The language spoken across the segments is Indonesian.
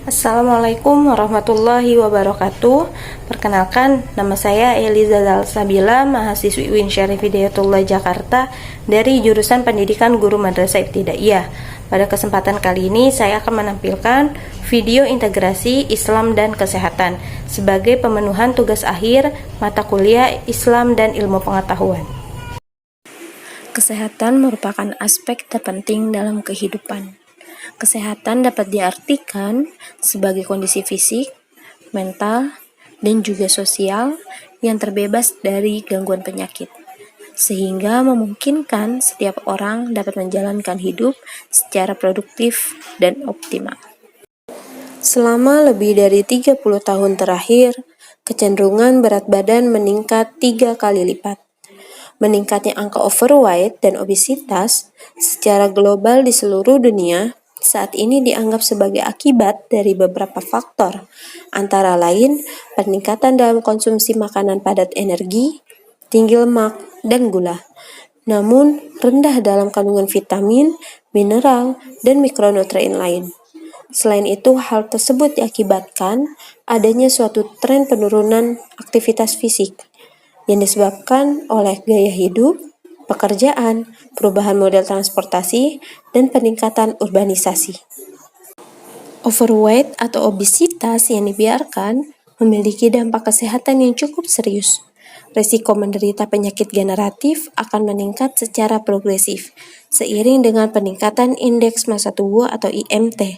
Assalamualaikum warahmatullahi wabarakatuh. Perkenalkan, nama saya Eliza Zalsabila, mahasiswi UIN Syarif Hidayatullah Jakarta dari jurusan Pendidikan Guru Madrasah Ibtidaiyah. Pada kesempatan kali ini saya akan menampilkan video integrasi Islam dan Kesehatan sebagai pemenuhan tugas akhir mata kuliah Islam dan Ilmu Pengetahuan. Kesehatan merupakan aspek terpenting dalam kehidupan. Kesehatan dapat diartikan sebagai kondisi fisik, mental, dan juga sosial yang terbebas dari gangguan penyakit, sehingga memungkinkan setiap orang dapat menjalankan hidup secara produktif dan optimal. Selama lebih dari 30 tahun terakhir, kecenderungan berat badan meningkat 3 kali lipat. Meningkatnya angka overweight dan obesitas secara global di seluruh dunia saat ini dianggap sebagai akibat dari beberapa faktor, antara lain peningkatan dalam konsumsi makanan padat energi, tinggi lemak, dan gula, namun rendah dalam kandungan vitamin, mineral, dan mikronutrien lain. Selain itu, hal tersebut diakibatkan adanya suatu tren penurunan aktivitas fisik yang disebabkan oleh gaya hidup, pekerjaan, perubahan model transportasi, dan peningkatan urbanisasi. Overweight atau obesitas yang dibiarkan memiliki dampak kesehatan yang cukup serius. Risiko menderita penyakit generatif akan meningkat secara progresif, seiring dengan peningkatan indeks massa tubuh atau IMT.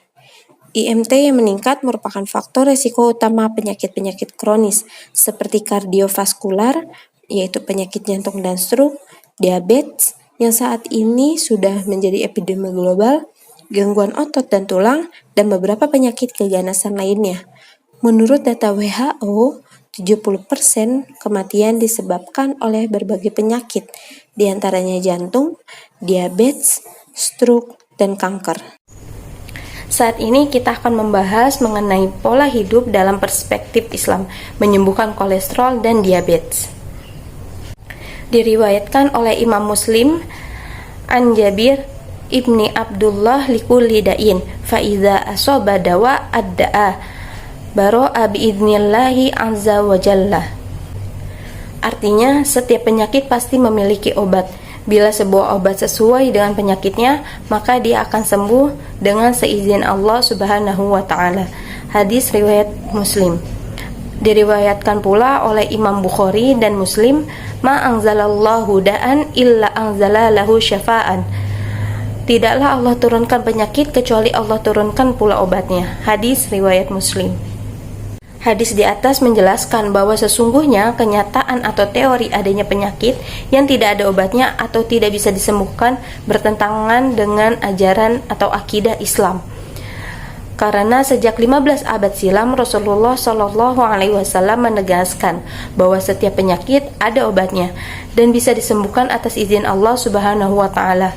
IMT yang meningkat merupakan faktor risiko utama penyakit-penyakit kronis seperti kardiovaskular, yaitu penyakit jantung dan stroke, diabetes yang saat ini sudah menjadi epidemi global, gangguan otot dan tulang, dan beberapa penyakit keganasan lainnya. Menurut data WHO, 70% kematian disebabkan oleh berbagai penyakit, diantaranya jantung, diabetes, stroke, dan kanker. Saat ini kita akan membahas mengenai pola hidup dalam perspektif Islam, menyembuhkan kolesterol dan diabetes. Diriwayatkan oleh Imam Muslim an Jabir ibni Abdullah likulli da'in fa idza asaba dawa adda'a baro'a biidnillahi azza wa jalla. Artinya, setiap penyakit pasti memiliki obat. Bila sebuah obat sesuai dengan penyakitnya, maka dia akan sembuh dengan seizin Allah Subhanahu wa taala. Hadis riwayat Muslim. Diriwayatkan pula oleh Imam Bukhari dan Muslim, ma anzalallahu da'an illa anzalalahu syafa'an. Tidaklah Allah turunkan penyakit kecuali Allah turunkan pula obatnya. Hadis riwayat Muslim. Hadis di atas menjelaskan bahwa sesungguhnya kenyataan atau teori adanya penyakit yang tidak ada obatnya atau tidak bisa disembuhkan bertentangan dengan ajaran atau akidah Islam. Karena sejak 15 abad silam Rasulullah Shallallahu Alaihi Wasallam menegaskan bahwa setiap penyakit ada obatnya dan bisa disembuhkan atas izin Allah Subhanahu Wa Taala,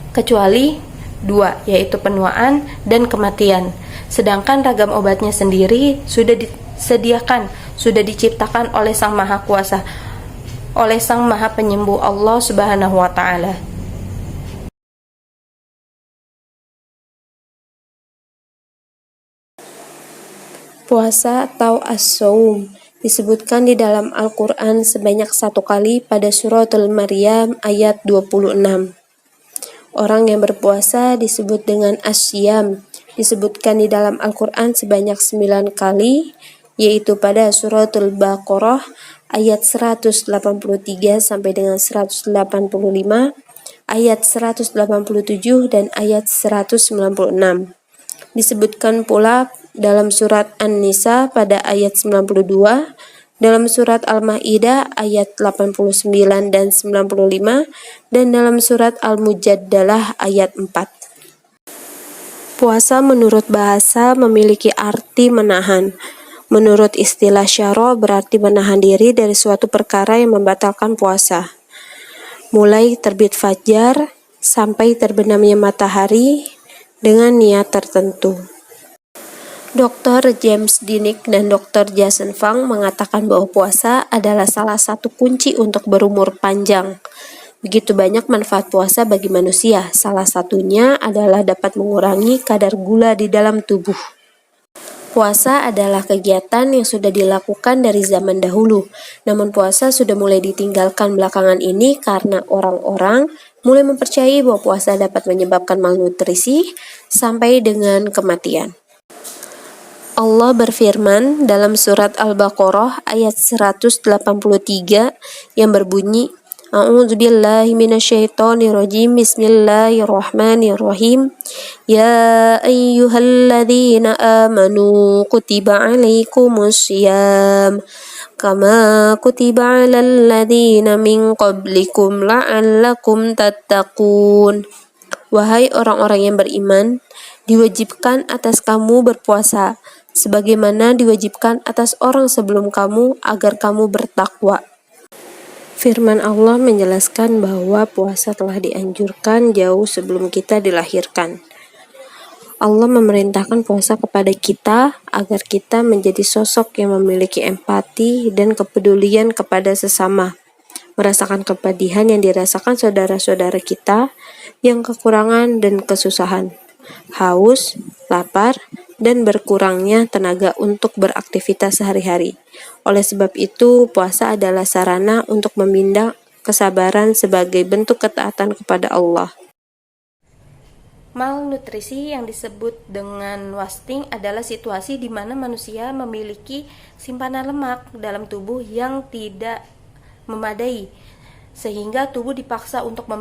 kecuali dua, yaitu penuaan dan kematian. Sedangkan ragam obatnya sendiri sudah disediakan, sudah diciptakan oleh Sang Maha Kuasa, oleh Sang Maha Penyembuh Allah Subhanahu Wa Taala. Puasa atau as-saum disebutkan di dalam Al-Quran sebanyak 1 kali pada suratul Maryam ayat 26. Orang yang berpuasa disebut dengan as-siyam, disebutkan di dalam Al-Quran sebanyak 9 kali, yaitu pada suratul Baqarah ayat 183 sampai dengan 185, ayat 187 dan ayat 196. Disebutkan pula dalam surat An-Nisa pada ayat 92, dalam surat Al-Maidah ayat 89 dan 95, dan dalam surat Al-Mujaddalah ayat 4. Puasa menurut bahasa memiliki arti menahan. Menurut istilah syara berarti menahan diri dari suatu perkara yang membatalkan puasa. Mulai terbit fajar sampai terbenamnya matahari dengan niat tertentu. Dr. James Dinnick dan Dr. Jason Fung mengatakan bahwa puasa adalah salah satu kunci untuk berumur panjang. Begitu banyak manfaat puasa bagi manusia, salah satunya adalah dapat mengurangi kadar gula di dalam tubuh. Puasa adalah kegiatan yang sudah dilakukan dari zaman dahulu, namun puasa sudah mulai ditinggalkan belakangan ini karena orang-orang mulai mempercayai bahwa puasa dapat menyebabkan malnutrisi sampai dengan kematian. Allah berfirman dalam surat Al-Baqarah ayat 183 yang berbunyi, A'udzubillahi minasyaitonirrajim. Bismillahirrahmanirrahim. Ya ayyuhalladzina amanu kutiba alaikumussyiyam kama kutiba alal ladzina min qablikum la'allakum tattaqun. Wahai orang-orang yang beriman, diwajibkan atas kamu berpuasa sebagaimana diwajibkan atas orang sebelum kamu agar kamu bertakwa. Firman Allah menjelaskan bahwa puasa telah dianjurkan jauh sebelum kita dilahirkan. Allah memerintahkan puasa kepada kita agar kita menjadi sosok yang memiliki empati dan kepedulian kepada sesama, merasakan kepedihan yang dirasakan saudara-saudara kita yang kekurangan dan kesusahan, haus, lapar, dan berkurangnya tenaga untuk beraktivitas sehari-hari. Oleh sebab itu, puasa adalah sarana untuk memindah kesabaran sebagai bentuk ketaatan kepada Allah. Malnutrisi yang disebut dengan wasting adalah situasi di mana manusia memiliki simpanan lemak dalam tubuh yang tidak memadai, sehingga tubuh dipaksa untuk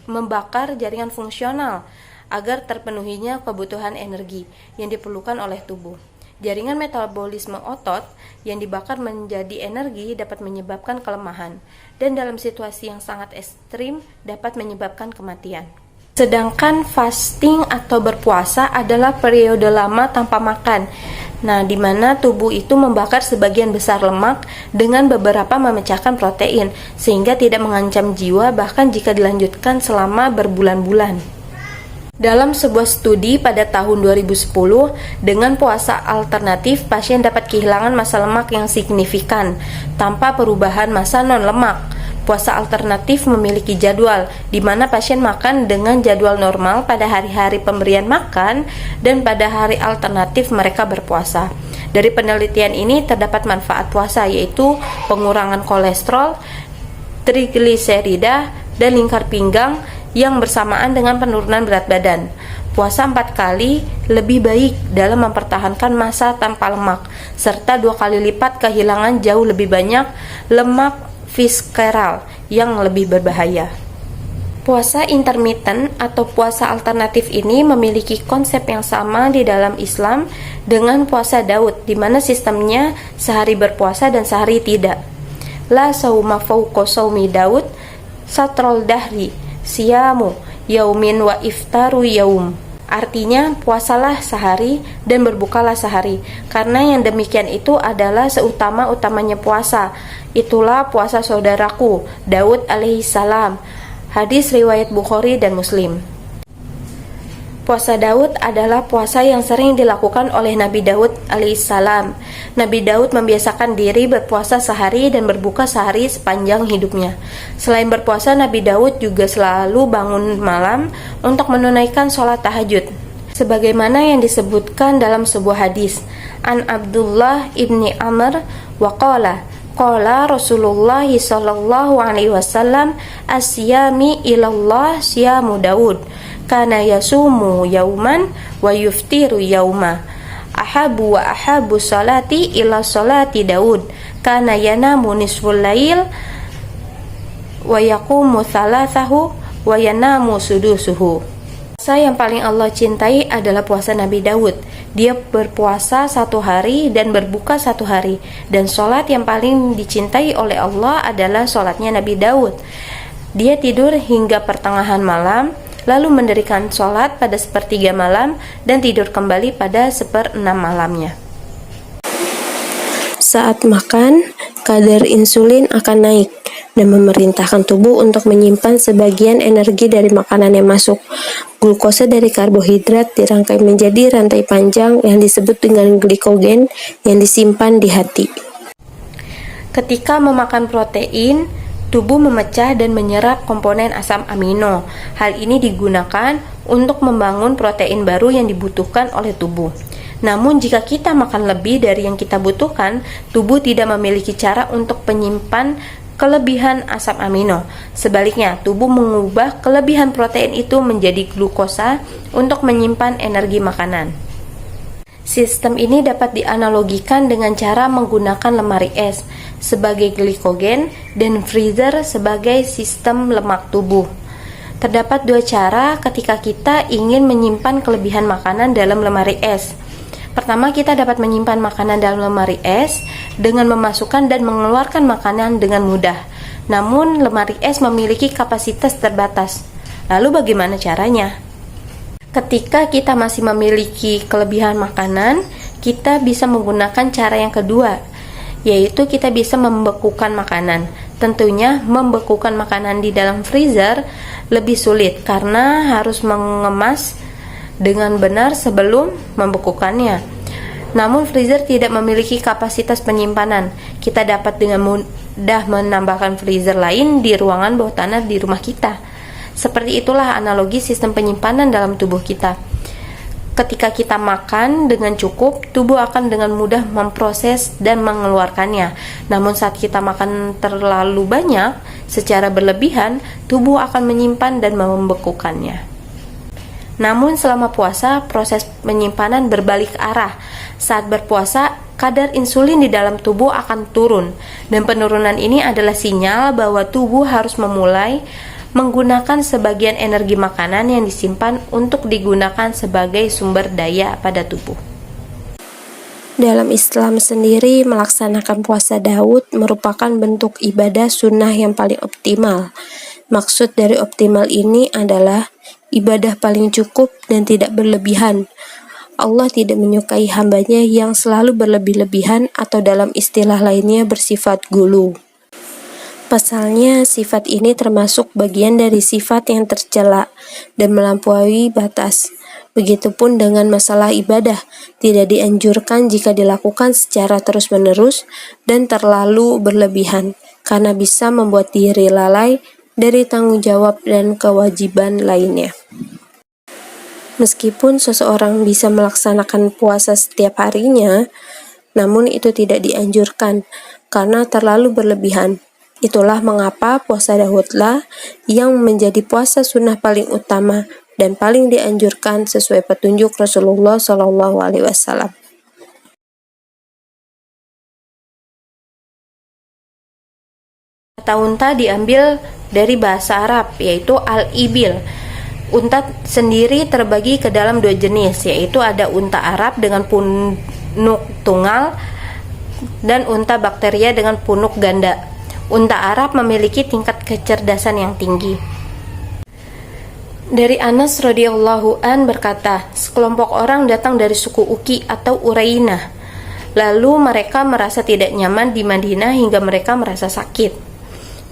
membakar jaringan fungsional agar terpenuhinya kebutuhan energi yang diperlukan oleh tubuh. Jaringan metabolisme otot yang dibakar menjadi energi dapat menyebabkan kelemahan, dan dalam situasi yang sangat ekstrim dapat menyebabkan kematian. Sedangkan fasting atau berpuasa adalah periode lama tanpa makan. Di mana tubuh itu membakar sebagian besar lemak dengan beberapa memecahkan protein, sehingga tidak mengancam jiwa bahkan jika dilanjutkan selama berbulan-bulan. Dalam sebuah studi pada tahun 2010, dengan puasa alternatif, pasien dapat kehilangan massa lemak yang signifikan tanpa perubahan massa non-lemak. Puasa alternatif memiliki jadwal, di mana pasien makan dengan jadwal normal pada hari-hari pemberian makan dan pada hari alternatif mereka berpuasa. Dari penelitian ini terdapat manfaat puasa, yaitu pengurangan kolesterol, trigliserida, dan lingkar pinggang yang bersamaan dengan penurunan berat badan. Puasa 4 kali lebih baik dalam mempertahankan massa tanpa lemak, serta 2 kali lipat kehilangan jauh lebih banyak lemak visceral yang lebih berbahaya. Puasa intermittent atau puasa alternatif ini memiliki konsep yang sama di dalam Islam dengan puasa Daud, di mana sistemnya sehari berpuasa dan sehari tidak. La sauma fauqa saumi Daud, satrul dahri siyamu yaumin wa iftaru yaum. Artinya, puasalah sehari dan berbukalah sehari, karena yang demikian itu adalah seutama-utamanya puasa. Itulah puasa saudaraku Daud alaihissalam. Hadis riwayat Bukhari dan Muslim. Puasa Daud adalah puasa yang sering dilakukan oleh Nabi Daud alaihissalam. Nabi Daud membiasakan diri berpuasa sehari dan berbuka sehari sepanjang hidupnya. Selain berpuasa, Nabi Daud juga selalu bangun malam untuk menunaikan sholat tahajud, sebagaimana yang disebutkan dalam sebuah hadis. An Abdullah ibni Amr wa qala Rasulullah sallallahu alaihi wasallam asyami ilallah siyamu Daud kana yasumu yauman wa yuftiru yauma ahabu wa ahabu salati ila salati Daud kana yanamu nisful lail wa yaqumu thalathahu wa yanamu sudusuhu. Puasa yang paling Allah cintai adalah puasa Nabi Daud. Dia berpuasa 1 hari dan berbuka 1 hari. Dan sholat yang paling dicintai oleh Allah adalah sholatnya Nabi Daud. Dia tidur hingga pertengahan malam, lalu mendirikan sholat pada 1/3 malam dan tidur kembali pada 1/6 malamnya. Saat makan, kadar insulin akan naik dan memerintahkan tubuh untuk menyimpan sebagian energi dari makanan yang masuk. Glukosa dari karbohidrat dirangkai menjadi rantai panjang yang disebut dengan glikogen yang disimpan di hati. Ketika memakan protein, tubuh memecah dan menyerap komponen asam amino. Hal ini digunakan untuk membangun protein baru yang dibutuhkan oleh tubuh. Namun jika kita makan lebih dari yang kita butuhkan, tubuh tidak memiliki cara untuk menyimpan kelebihan asam amino. Sebaliknya, tubuh mengubah kelebihan protein itu menjadi glukosa untuk menyimpan energi makanan. Sistem ini dapat dianalogikan dengan cara menggunakan lemari es sebagai glikogen dan freezer sebagai sistem lemak tubuh. Terdapat dua cara ketika kita ingin menyimpan kelebihan makanan dalam lemari es. Pertama, kita dapat menyimpan makanan dalam lemari es dengan memasukkan dan mengeluarkan makanan dengan mudah. Namun, lemari es memiliki kapasitas terbatas. Lalu bagaimana caranya? Ketika kita masih memiliki kelebihan makanan, kita bisa menggunakan cara yang kedua, yaitu kita bisa membekukan makanan. Tentunya membekukan makanan di dalam freezer lebih sulit karena harus mengemas dengan benar sebelum membekukannya. Namun freezer tidak memiliki kapasitas penyimpanan. Kita dapat dengan mudah menambahkan freezer lain di ruangan bawah tanah di rumah kita. Seperti itulah analogi sistem penyimpanan dalam tubuh kita. Ketika kita makan dengan cukup, tubuh akan dengan mudah memproses dan mengeluarkannya. Namun saat kita makan terlalu banyak, secara berlebihan, tubuh akan menyimpan dan membekukannya. Namun selama puasa, proses penyimpanan berbalik arah. Saat berpuasa, kadar insulin di dalam tubuh akan turun, dan penurunan ini adalah sinyal bahwa tubuh harus memulai menggunakan sebagian energi makanan yang disimpan untuk digunakan sebagai sumber daya pada tubuh. Dalam Islam sendiri, melaksanakan puasa Daud merupakan bentuk ibadah sunnah yang paling optimal. Maksud dari optimal ini adalah ibadah paling cukup dan tidak berlebihan. Allah tidak menyukai hambanya yang selalu berlebih-lebihan atau dalam istilah lainnya bersifat gulu. Pasalnya, sifat ini termasuk bagian dari sifat yang tercela dan melampaui batas. Begitupun dengan masalah ibadah, tidak dianjurkan jika dilakukan secara terus-menerus dan terlalu berlebihan, karena bisa membuat diri lalai dari tanggung jawab dan kewajiban lainnya. Meskipun seseorang bisa melaksanakan puasa setiap harinya, namun itu tidak dianjurkan karena terlalu berlebihan. Itulah mengapa puasa Daudlah yang menjadi puasa sunnah paling utama dan paling dianjurkan sesuai petunjuk Rasulullah SAW. Kata unta diambil dari bahasa Arab, yaitu al-ibil. Unta sendiri terbagi ke dalam dua jenis, yaitu ada unta Arab dengan punuk tunggal dan unta bakteria dengan punuk ganda. Unta Arab memiliki tingkat kecerdasan yang tinggi. Dari Anas radhiyallahu an berkata, sekelompok orang datang dari suku Uki atau Urainah. Lalu mereka merasa tidak nyaman di Madinah hingga mereka merasa sakit.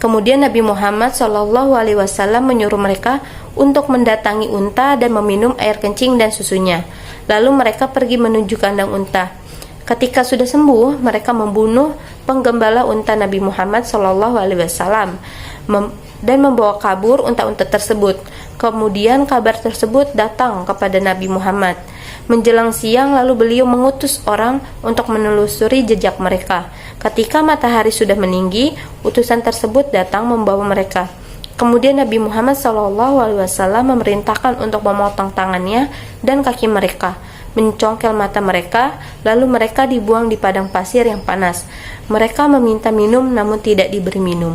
Kemudian Nabi Muhammad SAW menyuruh mereka untuk mendatangi unta dan meminum air kencing dan susunya. Lalu mereka pergi menuju kandang unta. Ketika sudah sembuh, mereka membunuh penggembala unta Nabi Muhammad SAW dan membawa kabur unta-unta tersebut. Kemudian kabar tersebut datang kepada Nabi Muhammad. Menjelang siang, lalu beliau mengutus orang untuk menelusuri jejak mereka. Ketika matahari sudah meninggi, utusan tersebut datang membawa mereka. Kemudian Nabi Muhammad SAW memerintahkan untuk memotong tangannya dan kaki mereka, mencongkel mata mereka, lalu mereka dibuang di padang pasir yang panas. Mereka meminta minum namun tidak diberi minum.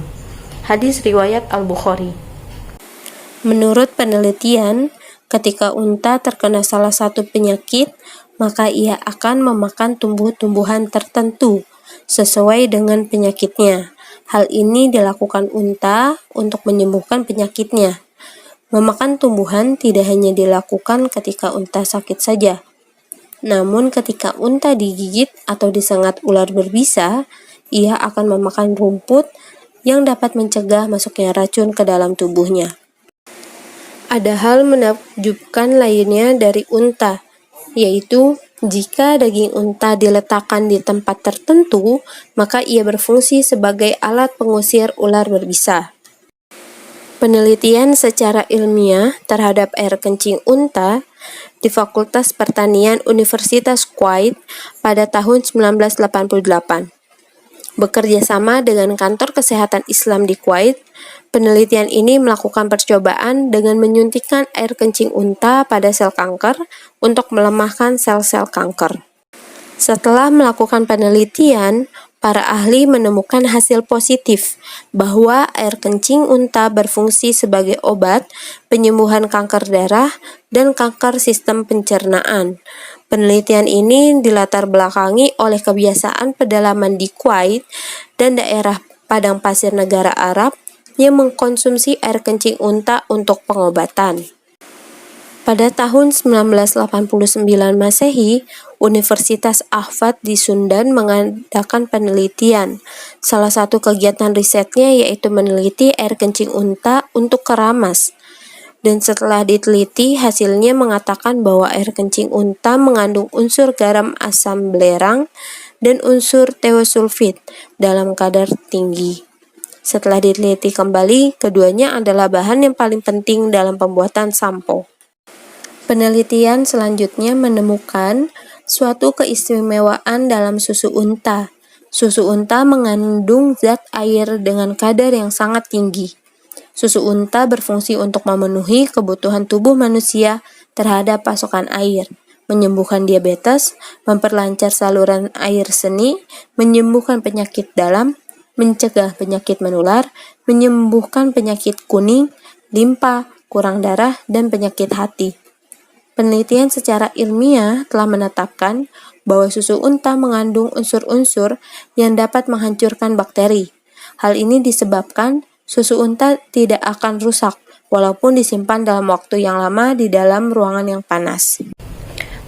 Hadis riwayat Al-Bukhari. Menurut penelitian, ketika unta terkena salah satu penyakit, maka ia akan memakan tumbuh-tumbuhan tertentu sesuai dengan penyakitnya. Hal ini dilakukan unta untuk menyembuhkan penyakitnya. Memakan tumbuhan tidak hanya dilakukan ketika unta sakit saja, namun ketika unta digigit atau disengat ular berbisa, ia akan memakan rumput yang dapat mencegah masuknya racun ke dalam tubuhnya. Ada hal menakjubkan lainnya dari unta, yaitu Jika daging unta diletakkan di tempat tertentu, maka ia berfungsi sebagai alat pengusir ular berbisa. Penelitian secara ilmiah terhadap air kencing unta di Fakultas Pertanian Universitas Kuwait pada tahun 1988. Bekerja sama dengan Kantor Kesehatan Islam di Kuwait, penelitian ini melakukan percobaan dengan menyuntikkan air kencing unta pada sel kanker untuk melemahkan sel-sel kanker. Setelah melakukan penelitian, para ahli menemukan hasil positif bahwa air kencing unta berfungsi sebagai obat penyembuhan kanker darah dan kanker sistem pencernaan. Penelitian ini dilatar belakangi oleh kebiasaan pedalaman di Kuwait dan daerah padang pasir negara Arab yang mengkonsumsi air kencing unta untuk pengobatan. Pada tahun 1989 Masehi, Universitas Ahfad di Sundan mengadakan penelitian. Salah satu kegiatan risetnya yaitu meneliti air kencing unta untuk keramas. Dan setelah diteliti, hasilnya mengatakan bahwa air kencing unta mengandung unsur garam asam belerang dan unsur thiosulfit dalam kadar tinggi. Setelah diteliti kembali, keduanya adalah bahan yang paling penting dalam pembuatan sampo. Penelitian selanjutnya menemukan suatu keistimewaan dalam susu unta. Susu unta mengandung zat air dengan kadar yang sangat tinggi. Susu unta berfungsi untuk memenuhi kebutuhan tubuh manusia terhadap pasokan air, menyembuhkan diabetes, memperlancar saluran air seni, menyembuhkan penyakit dalam, mencegah penyakit menular, menyembuhkan penyakit kuning, limpa, kurang darah, dan penyakit hati. Penelitian secara ilmiah telah menetapkan bahwa susu unta mengandung unsur-unsur yang dapat menghancurkan bakteri. Hal ini disebabkan susu unta tidak akan rusak walaupun disimpan dalam waktu yang lama di dalam ruangan yang panas.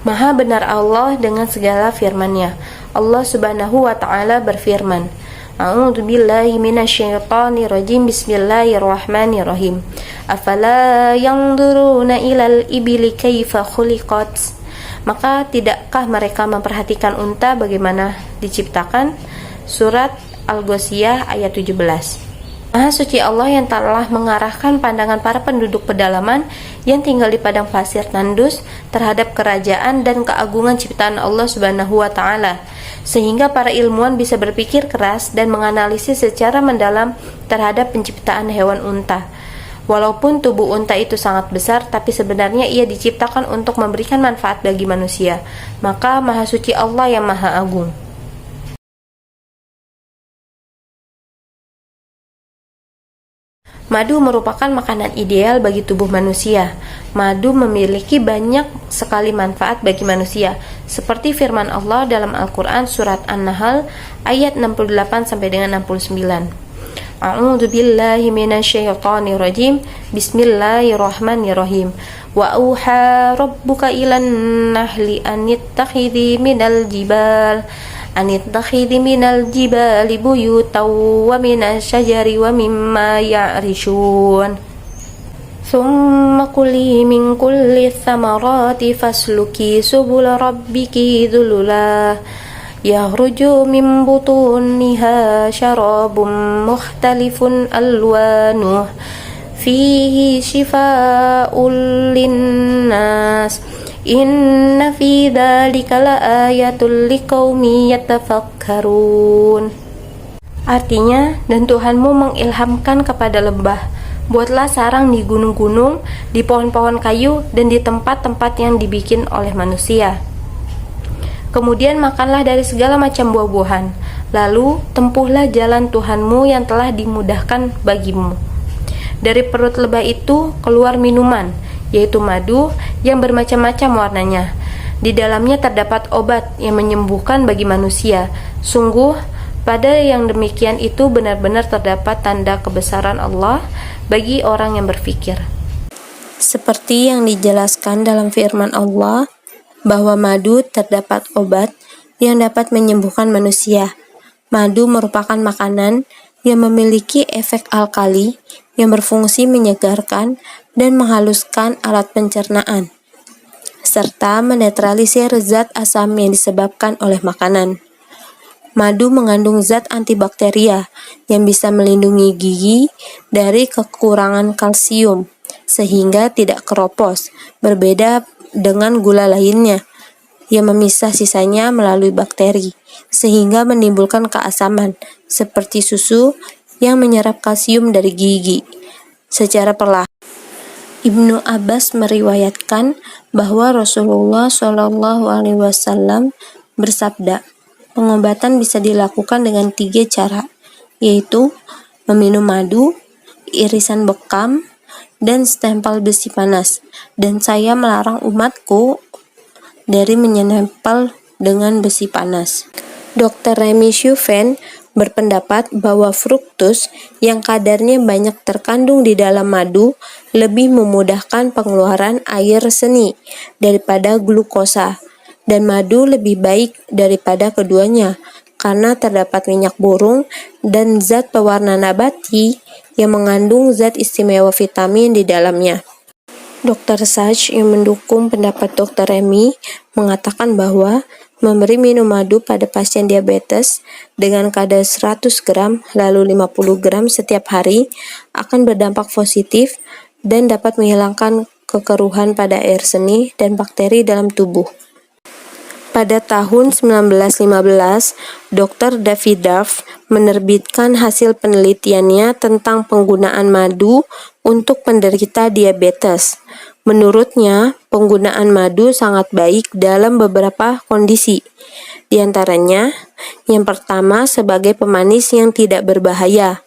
Maha benar Allah dengan segala firman-Nya. Allah Subhanahu wa taala berfirman, A'udzu billahi minasyaitonir rajim. Bismillahirrahmanirrahim. Afala yanzuruna ilal ibili kaifa khuliqat? Maka tidakkah mereka memperhatikan unta bagaimana diciptakan? Surat Al-Ghasyiyah ayat 17. Maha suci Allah yang telah mengarahkan pandangan para penduduk pedalaman yang tinggal di padang pasir tandus terhadap kerajaan dan keagungan ciptaan Allah Subhanahu wa taala, sehingga para ilmuwan bisa berpikir keras dan menganalisis secara mendalam terhadap penciptaan hewan unta. Walaupun tubuh unta itu sangat besar, tapi sebenarnya ia diciptakan untuk memberikan manfaat bagi manusia. Maka Maha suci Allah yang Maha Agung. Madu merupakan makanan ideal bagi tubuh manusia. Madu memiliki banyak sekali manfaat bagi manusia, seperti firman Allah dalam Al-Quran surat An-Nahl ayat 68 sampai dengan 69. A'udzu billahi minasyaitonir rajim. Bismillahirrahmanirrahim. Wa auha rabbuka ilan nahli an ittakhidhi minal jibali buyutaw wa minasy syajari wa mimma ya'rishun. Thumma kuli min kulli thamarati fasluki subula rabbiki dhulula yakhruju min butuniha syarabun mukhtalifun alwanuh fihi shifaa'un linnas. Inna fi dzalika laayatul liqaumi yatafakkarun. Artinya, dan Tuhanmu mengilhamkan kepada lembah, buatlah sarang di gunung-gunung, di pohon-pohon kayu, dan di tempat-tempat yang dibikin oleh manusia. Kemudian makanlah dari segala macam buah-buahan, lalu tempuhlah jalan Tuhanmu yang telah dimudahkan bagimu. Dari perut lebah itu keluar minuman, yaitu madu yang bermacam-macam warnanya. Di dalamnya terdapat obat yang menyembuhkan bagi manusia. Sungguh, pada yang demikian itu benar-benar terdapat tanda kebesaran Allah bagi orang yang berfikir. Seperti yang dijelaskan dalam firman Allah, bahwa madu terdapat obat yang dapat menyembuhkan manusia. Madu merupakan makanan yang memiliki efek alkali yang berfungsi menyegarkan dan menghaluskan alat pencernaan. serta menetralisir zat asam yang disebabkan oleh makanan. Madu mengandung zat antibakteria yang bisa melindungi gigi dari kekurangan kalsium, sehingga tidak keropos, berbeda dengan gula lainnya yang memisah sisanya melalui bakteri, sehingga menimbulkan keasaman, seperti susu yang menyerap kalsium dari gigi secara perlahan. Ibnu Abbas meriwayatkan bahwa Rasulullah Shallallahu Alaihi Wasallam bersabda, pengobatan bisa dilakukan dengan 3 cara, yaitu meminum madu, irisan bekam, dan stempel besi panas. Dan saya melarang umatku dari menempel dengan besi panas. Dr. Remy Chauvin berpendapat bahwa fruktus yang kadarnya banyak terkandung di dalam madu lebih memudahkan pengeluaran air seni daripada glukosa, dan madu lebih baik daripada keduanya karena terdapat minyak burung dan zat pewarna nabati yang mengandung zat istimewa vitamin di dalamnya. Dr. Sachs yang mendukung pendapat Dr. Remy mengatakan bahwa memberi minum madu pada pasien diabetes dengan kadar 100 gram lalu 50 gram setiap hari akan berdampak positif dan dapat menghilangkan kekeruhan pada air seni dan bakteri dalam tubuh. Pada tahun 1915, Dr. David Duff menerbitkan hasil penelitiannya tentang penggunaan madu untuk penderita diabetes. Menurutnya, penggunaan madu sangat baik dalam beberapa kondisi. Di antaranya, yang pertama sebagai pemanis yang tidak berbahaya.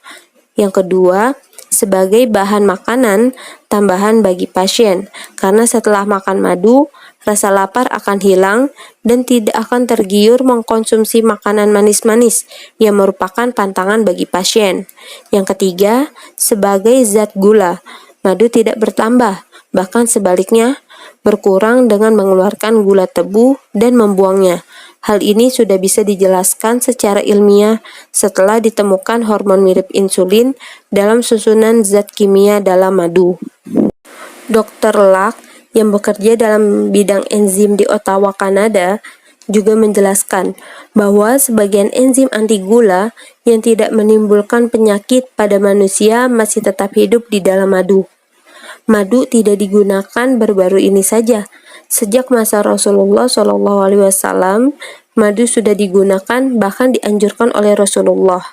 Yang kedua, sebagai bahan makanan tambahan bagi pasien, karena setelah makan madu, rasa lapar akan hilang dan tidak akan tergiur mengkonsumsi makanan manis-manis yang merupakan pantangan bagi pasien. Yang ketiga, sebagai zat gula, madu tidak bertambah, bahkan sebaliknya berkurang dengan mengeluarkan gula tebu dan membuangnya. Hal ini sudah bisa dijelaskan secara ilmiah setelah ditemukan hormon mirip insulin dalam susunan zat kimia dalam madu. Dr. Luck yang bekerja dalam bidang enzim di Ottawa, Kanada, juga menjelaskan bahwa sebagian enzim anti gula yang tidak menimbulkan penyakit pada manusia masih tetap hidup di dalam madu. Madu tidak digunakan baru-baru ini saja. Sejak masa Rasulullah SAW, madu sudah digunakan, bahkan dianjurkan oleh Rasulullah.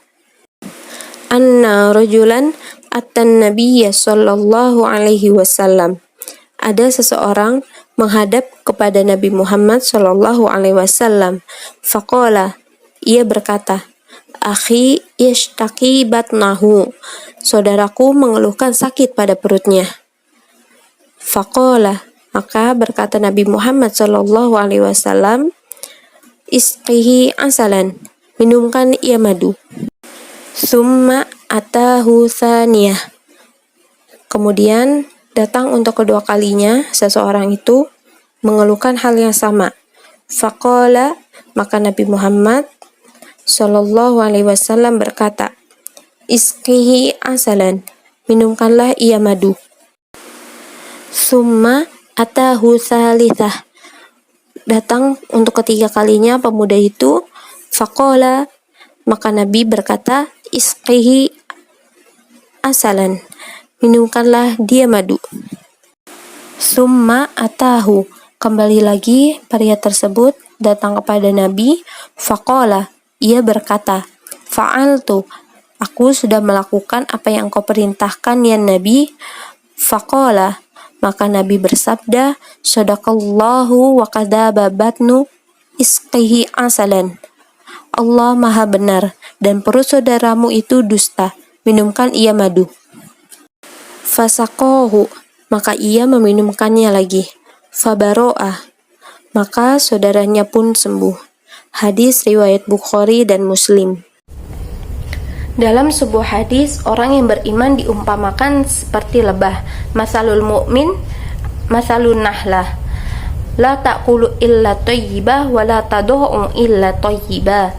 Anna rajulan atan nabiyya sallallahu alaihi wasallam. Ada seseorang menghadap kepada Nabi Muhammad Shallallahu Alaihi Wasallam. Faqala, ia berkata, akhi yashtaki batnahu, saudaraku mengeluhkan sakit pada perutnya. Faqala, maka berkata Nabi Muhammad Shallallahu Alaihi Wasallam, isqihi asalan, minumkan ia madu. Summa atahu thaniyah, kemudian datang untuk kedua kalinya, seseorang itu mengeluhkan hal yang sama. Faqala, maka Nabi Muhammad Shallallahu Alaihi Wasallam berkata, isqihi asalan, minumkanlah ia madu. Summa atahu thalithah, datang untuk ketiga kalinya pemuda itu. Faqala, maka Nabi berkata, isqihi asalan, minumkanlah dia madu. Summa atahu, kembali lagi pria tersebut datang kepada Nabi. Faqala, ia berkata, fa'altu, aku sudah melakukan apa yang kau perintahkan ya Nabi. Faqala, maka Nabi bersabda, sadaqallahu wa kadzaba batnu isqihi asalan. Allah maha benar dan perut saudaramu itu dusta, minumkan ia madu. Fasaqahu, maka ia meminumkannya lagi. Fabaro'ah, maka saudaranya pun sembuh. Hadis riwayat Bukhari dan Muslim. Dalam sebuah hadis, orang yang beriman diumpamakan seperti lebah. Masalul mu'min, masalun nahlah. La ta'kulu illa thayyibah wa la tad'u illa thayyibah.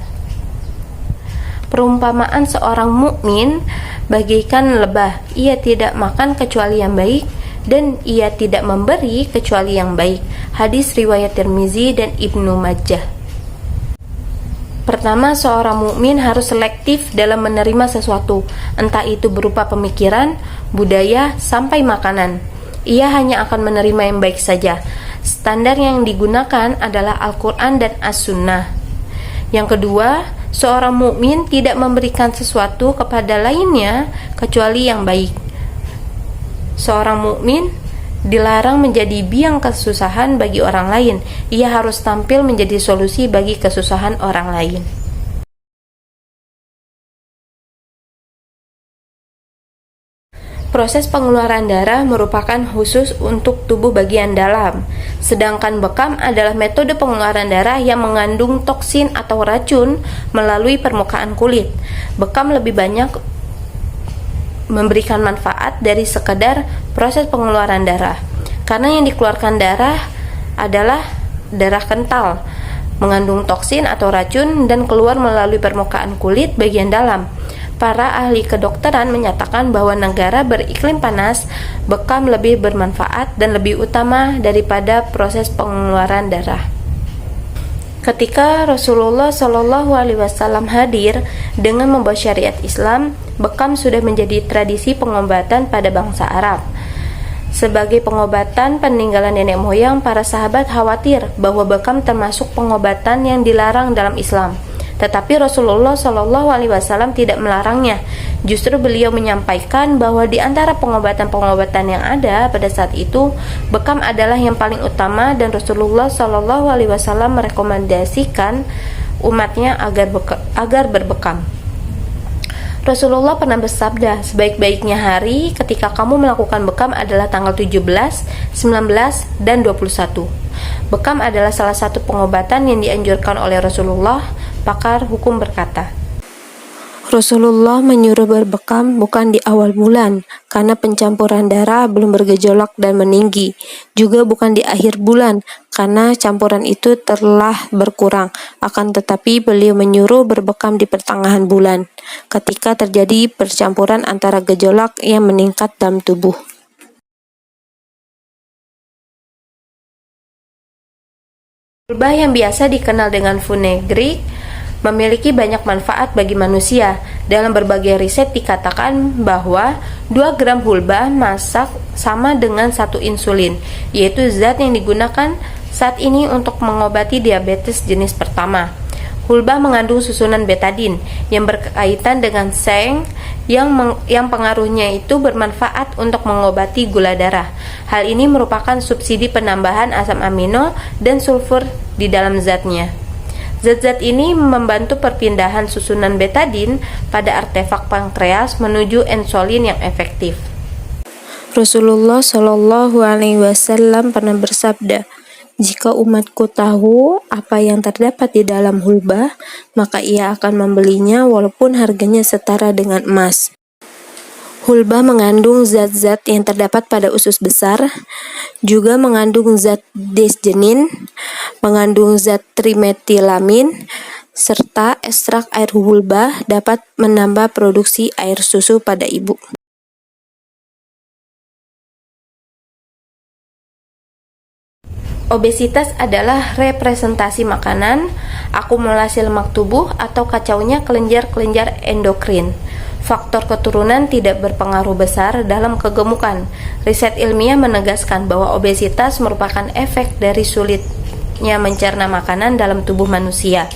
Perumpamaan seorang mukmin bagaikan lebah, ia tidak makan kecuali yang baik dan ia tidak memberi kecuali yang baik. Hadis riwayat Tirmizi dan Ibnu Majah. Pertama, seorang mukmin harus selektif dalam menerima sesuatu, entah itu berupa pemikiran, budaya, sampai makanan. Ia hanya akan menerima yang baik saja. Standar yang digunakan adalah Al-Quran dan As-Sunnah. Yang kedua, seorang mukmin tidak memberikan sesuatu kepada lainnya kecuali yang baik. Seorang mukmin dilarang menjadi biang kesusahan bagi orang lain. Ia harus tampil menjadi solusi bagi kesusahan orang lain. Proses pengeluaran darah merupakan khusus untuk tubuh bagian dalam, sedangkan bekam adalah metode pengeluaran darah yang mengandung toksin atau racun melalui permukaan kulit. Bekam lebih banyak memberikan manfaat dari sekedar proses pengeluaran darah, karena yang dikeluarkan darah adalah darah kental, mengandung toksin atau racun dan keluar melalui permukaan kulit bagian dalam. Para ahli kedokteran menyatakan bahwa negara beriklim panas, bekam lebih bermanfaat dan lebih utama daripada proses pengeluaran darah. Ketika Rasulullah Shallallahu Alaihi Wasallam hadir dengan membawa syariat Islam, bekam sudah menjadi tradisi pengobatan pada bangsa Arab. Sebagai pengobatan peninggalan nenek moyang, para sahabat khawatir bahwa bekam termasuk pengobatan yang dilarang dalam Islam. Tetapi Rasulullah Shallallahu Alaihi Wasallam tidak melarangnya. Justru beliau menyampaikan bahwa di antara pengobatan-pengobatan yang ada pada saat itu, bekam adalah yang paling utama dan Rasulullah Shallallahu Alaihi Wasallam merekomendasikan umatnya agar berbekam. Rasulullah pernah bersabda, sebaik-baiknya hari ketika kamu melakukan bekam adalah tanggal 17, 19, dan 21. Bekam adalah salah satu pengobatan yang dianjurkan oleh Rasulullah. Pakar hukum berkata, Rasulullah menyuruh berbekam bukan di awal bulan, karena pencampuran darah belum bergejolak dan meninggi. Juga bukan di akhir bulan, karena campuran itu telah berkurang. Akan tetapi beliau menyuruh berbekam di pertengahan bulan, ketika terjadi percampuran antara gejolak yang meningkat dalam tubuh. Hulbah yang biasa dikenal dengan fenugreek memiliki banyak manfaat bagi manusia. Dalam berbagai riset dikatakan bahwa 2 gram hulbah masak sama dengan 1 insulin, yaitu zat yang digunakan saat ini untuk mengobati diabetes jenis pertama. Hulbah mengandung susunan betadin yang berkaitan dengan seng yang pengaruhnya itu bermanfaat untuk mengobati gula darah. Hal ini merupakan subsidi penambahan asam amino dan sulfur di dalam zatnya. Zat-zat ini membantu perpindahan susunan betadin pada artefak pankreas menuju insulin yang efektif. Rasulullah Shallallahu Alaihi Wasallam pernah bersabda, jika umatku tahu apa yang terdapat di dalam hulbah, maka ia akan membelinya walaupun harganya setara dengan emas. Hulbah mengandung zat-zat yang terdapat pada usus besar, juga mengandung zat desgenin, mengandung zat trimetilamin, serta ekstrak air hulbah dapat menambah produksi air susu pada ibu. Obesitas adalah representasi makanan, akumulasi lemak tubuh, atau kacaunya kelenjar-kelenjar endokrin. Faktor keturunan tidak berpengaruh besar dalam kegemukan. Riset ilmiah menegaskan bahwa obesitas merupakan efek dari sulitnya mencerna makanan dalam tubuh manusia.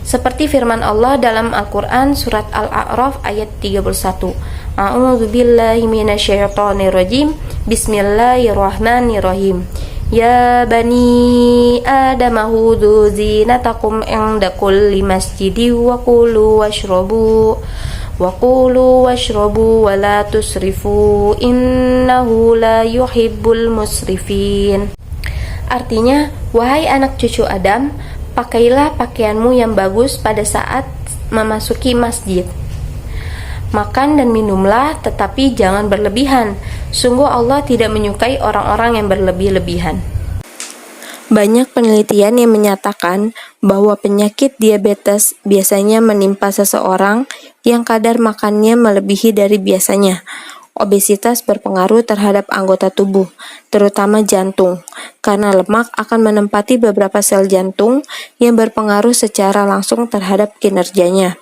Seperti firman Allah dalam Al-Quran surat Al-A'raf ayat 31. A'udzubillahi minasyaitonirrajim. Bismillahirrahmanirrahim. Ya bani Adam khudhu zinatakum inda kulli masjidi wa kulu washrabu wa la tusrifu innahu la yuhibbul musrifin. Artinya, wahai anak cucu Adam, pakailah pakaianmu yang bagus pada saat memasuki masjid. Makan dan minumlah, tetapi jangan berlebihan. Sungguh Allah tidak menyukai orang-orang yang berlebih-lebihan. Banyak penelitian yang menyatakan bahwa penyakit diabetes biasanya menimpa seseorang yang kadar makannya melebihi dari biasanya. Obesitas berpengaruh terhadap anggota tubuh, terutama jantung, karena lemak akan menempati beberapa sel jantung yang berpengaruh secara langsung terhadap kinerjanya.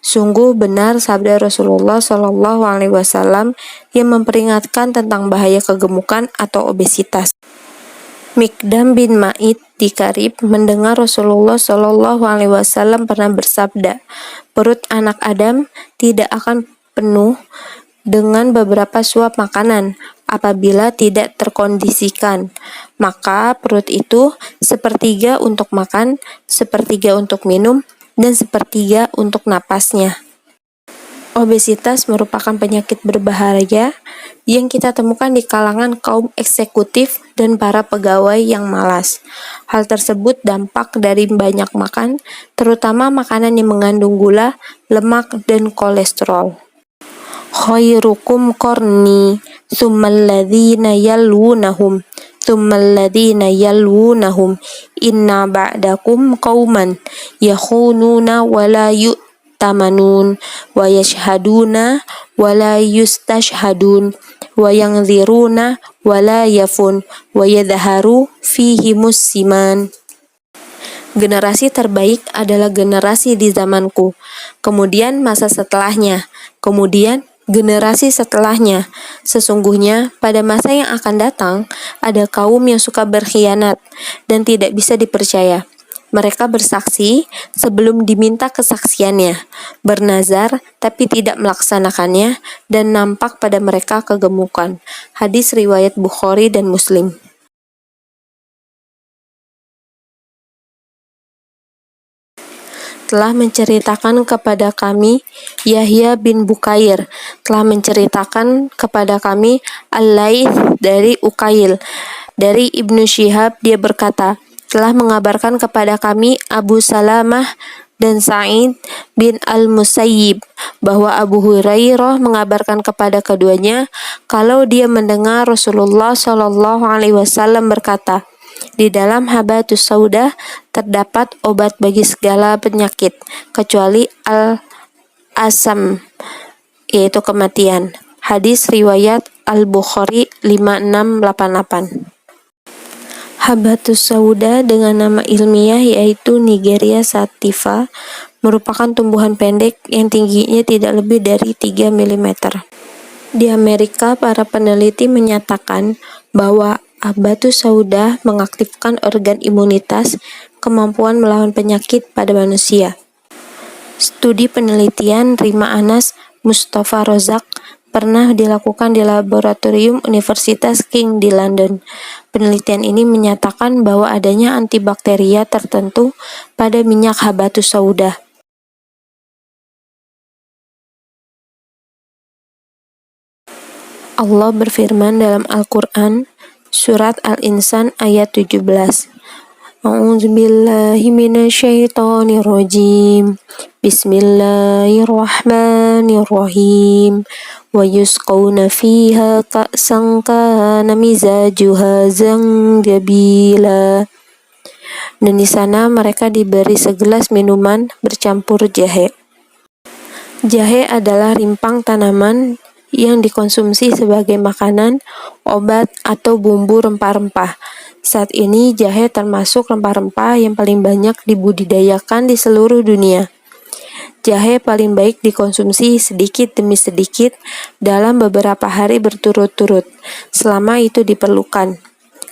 Sungguh benar sabda Rasulullah Shallallahu Alaihi Wasallam yang memperingatkan tentang bahaya kegemukan atau obesitas. Mikdam bin Ma'id di Karib mendengar Rasulullah Shallallahu Alaihi Wasallam pernah bersabda, perut anak Adam tidak akan penuh dengan beberapa suap makanan apabila tidak terkondisikan. Maka perut itu sepertiga untuk makan, sepertiga untuk minum, dan sepertiga untuk napasnya. Obesitas merupakan penyakit berbahaya yang kita temukan di kalangan kaum eksekutif dan para pegawai yang malas. Hal tersebut dampak dari banyak makan, terutama makanan yang mengandung gula, lemak, dan kolesterol. Khairukum qarni tsummal ladzina yalunahum inna ba'dakum qauman yakhununa wa la yu'tamanun wa yashhaduna wa la yustashhadun wa yanziruna wa la yafun wa yadhaharu fihi musiman. Generasi terbaik adalah generasi di zamanku, kemudian masa setelahnya, kemudian generasi setelahnya. Sesungguhnya pada masa yang akan datang ada kaum yang suka berkhianat dan tidak bisa dipercaya. Mereka bersaksi sebelum diminta kesaksiannya, bernazar tapi tidak melaksanakannya, dan nampak pada mereka kegemukan. Hadis riwayat Bukhari dan Muslim. Telah menceritakan kepada kami Yahya bin Bukair, telah menceritakan kepada kami Al-Laits dari Ukail, dari Ibnu Syihab dia berkata, telah mengabarkan kepada kami Abu Salamah dan Sa'id bin Al-Musayyib bahwa Abu Hurairah mengabarkan kepada keduanya kalau dia mendengar Rasulullah Shallallahu Alaihi Wasallam berkata, di dalam habatus sauda terdapat obat bagi segala penyakit kecuali al-asam, yaitu kematian. Hadis riwayat Al-Bukhari 5688. Habatus sauda dengan nama ilmiah yaitu Nigeria sativa merupakan tumbuhan pendek yang tingginya tidak lebih dari 3 mm. Di Amerika, para peneliti menyatakan bahwa habatus sauda mengaktifkan organ imunitas, kemampuan melawan penyakit pada manusia. Studi penelitian Rima Anas Mustafa Rozak pernah dilakukan di laboratorium Universitas King di London. Penelitian ini menyatakan bahwa adanya antibakteria tertentu pada minyak habatus sauda. Allah berfirman dalam Al-Quran, Surat Al-Insan ayat 17. A'udzubillahi minasyaitonirrajim. Bismillahirrahmanirrahim. Wa yusqawna fiha ka'san kana mizajuha zanjabila. Dan di sana mereka diberi segelas minuman bercampur jahe. Jahe adalah rimpang tanaman yang dikonsumsi sebagai makanan, obat, atau bumbu rempah-rempah. Saat ini jahe termasuk rempah-rempah yang paling banyak dibudidayakan di seluruh dunia. Jahe paling baik dikonsumsi sedikit demi sedikit dalam beberapa hari berturut-turut, selama itu diperlukan.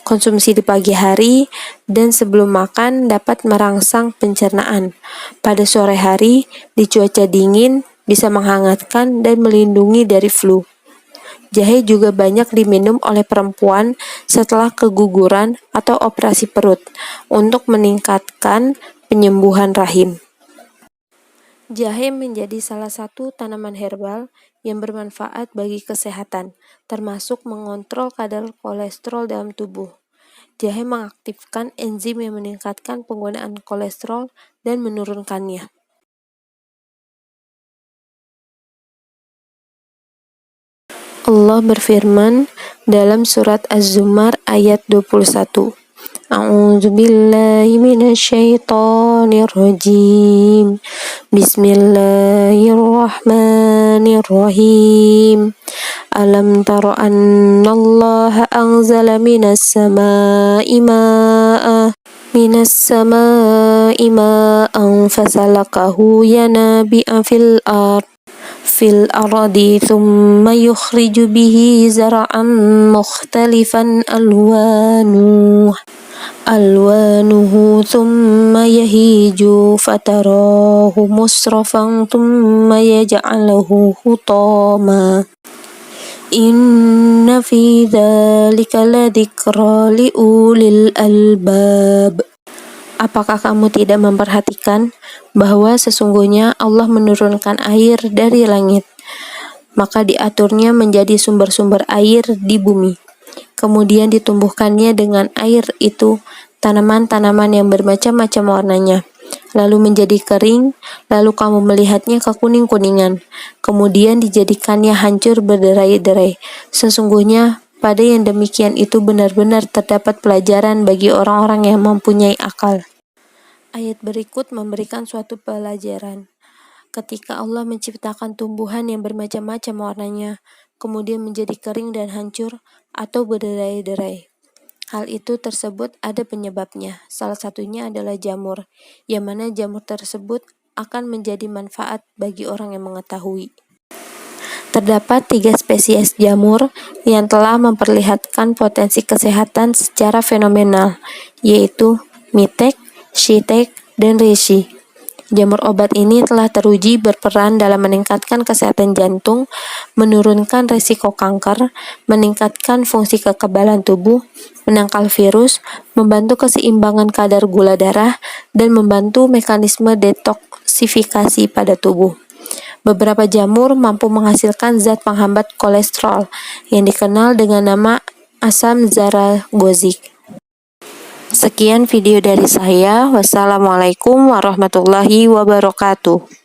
Konsumsi di pagi hari dan sebelum makan dapat merangsang pencernaan. Pada sore hari, di cuaca dingin, bisa menghangatkan dan melindungi dari flu. Jahe juga banyak diminum oleh perempuan setelah keguguran atau operasi perut untuk meningkatkan penyembuhan rahim. Jahe menjadi salah satu tanaman herbal yang bermanfaat bagi kesehatan, termasuk mengontrol kadar kolesterol dalam tubuh. Jahe mengaktifkan enzim yang meningkatkan penggunaan kolesterol dan menurunkannya. Allah berfirman dalam surat Az-Zumar ayat 21. A'udzubillahi minasyaitonirrajim. Bismillahirrahmanirrahim. Alam tara annallaha anzala minas samaa'i ma'an fasalakahu yanabi'a fil ardi thumma yukhriju bihi zara'an mukhtalifan alwanuhu thumma yahiju fatarahu musrafan thumma yaj'aluhu hutama. Inna fi dzalika ladzikra liulil albab. Apakah kamu tidak memperhatikan bahwa sesungguhnya Allah menurunkan air dari langit, maka diaturnya menjadi sumber-sumber air di bumi. Kemudian ditumbuhkannya dengan air itu tanaman-tanaman yang bermacam-macam warnanya, lalu menjadi kering, lalu kamu melihatnya kekuning-kuningan, kemudian dijadikannya hancur berderai-derai. Sesungguhnya pada yang demikian itu benar-benar terdapat pelajaran bagi orang-orang yang mempunyai akal. Ayat berikut memberikan suatu pelajaran. Ketika Allah menciptakan tumbuhan yang bermacam-macam warnanya, kemudian menjadi kering dan hancur atau berderai-derai. Hal itu tersebut ada penyebabnya. Salah satunya adalah jamur, yang mana jamur tersebut akan menjadi manfaat bagi orang yang mengetahui. Terdapat 3 spesies jamur yang telah memperlihatkan potensi kesehatan secara fenomenal, yaitu mitek, shiitake, dan reishi. Jamur obat ini telah teruji berperan dalam meningkatkan kesehatan jantung, menurunkan risiko kanker, meningkatkan fungsi kekebalan tubuh, menangkal virus, membantu keseimbangan kadar gula darah, dan membantu mekanisme detoksifikasi pada tubuh. Beberapa jamur mampu menghasilkan zat penghambat kolesterol yang dikenal dengan nama asam zaragozik. Sekian video dari saya. Wassalamualaikum warahmatullahi wabarakatuh.